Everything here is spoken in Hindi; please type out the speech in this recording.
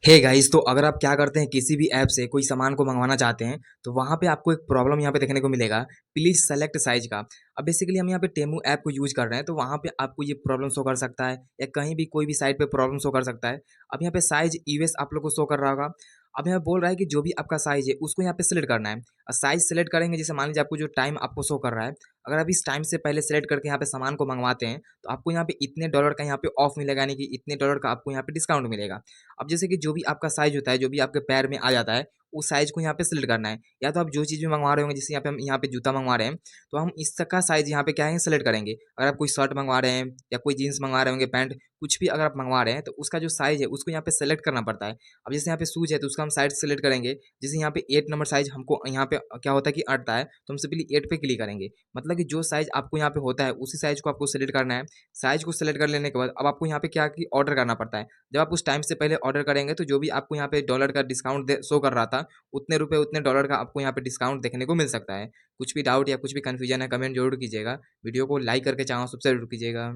हे गाइस, तो अगर आप क्या करते हैं किसी भी ऐप से कोई सामान को मंगवाना चाहते हैं तो वहाँ पे आपको एक प्रॉब्लम यहाँ पे देखने को मिलेगा। प्लीज़ सेलेक्ट साइज़ का। अब बेसिकली हम यहाँ पे टेमू ऐप को यूज़ कर रहे हैं तो वहाँ पे आपको ये प्रॉब्लम शो कर सकता है या कहीं भी कोई भी साइट पे प्रॉब्लम शो कर सकता है। अब यहाँ पे साइज़ यूएस आप लोग को शो कर रहा होगा। अब यहाँ बोल रहा है कि जो भी आपका साइज़ है उसको यहाँ पे सेलेक्ट करना है और साइज़ सेलेक्ट करेंगे। जैसे मान लीजिए आपको जो टाइम आपको शो कर रहा है, अगर आप इस टाइम से पहले सेलेक्ट करके यहाँ पे सामान को मंगवाते हैं तो आपको यहाँ पे इतने डॉलर का यहाँ पे ऑफ मिलेगा, यानी कि इतने डॉलर का आपको यहाँ पे डिस्काउंट मिलेगा। अब जैसे कि जो भी आपका साइज़ होता है, जो भी आपके पैर में आ जाता है, उस साइज़ को यहाँ पे सेलेक्ट करना है। या तो आप जो चीज़ भी मंगवा रहे होंगे, जैसे यहाँ पे हम यहाँ पे जूता मंगवा रहे हैं, तो हम इसका साइज़ यहाँ पे क्या है सेलेक्ट करेंगे। अगर आप कोई शर्ट मंगवा रहे हैं या कोई जीन्स मंगवा रहे होंगे, पैंट, कुछ भी अगर आप मंगवा रहे हैं, तो उसका जो साइज़ है उसको यहाँ पे सेलेक्ट करना पड़ता है। अब जैसे यहाँ पे शूज़ है तो उसका हम साइज़ सेलेक्ट करेंगे। जैसे यहाँ पे 8 नंबर साइज़ हमको यहाँ पे क्या होता है कि अटता है, तो हम सिंपली 8 पे क्लिक करेंगे। मतलब कि जो साइज़ आपको यहाँ पे होता है, उसी साइज़ को आपको सेलेक्ट करना है। साइज़ को सेलेक्ट कर लेने के बाद अब आपको यहाँ पे क्या कि ऑर्डर करना पड़ता है। जब आप उस टाइम से पहले ऑर्डर करेंगे तो जो भी आपको यहाँ पे डॉलर का डिस्काउंट शो कर रहा था, उतने रुपए उतने डॉलर का आपको यहाँ पे डिस्काउंट देखने को मिल सकता है। कुछ भी डाउट या कुछ भी कन्फ्यूजन है, कमेंट जरूर कीजिएगा। वीडियो को लाइक करके चैनल सब्सक्राइब जरूर कीजिएगा।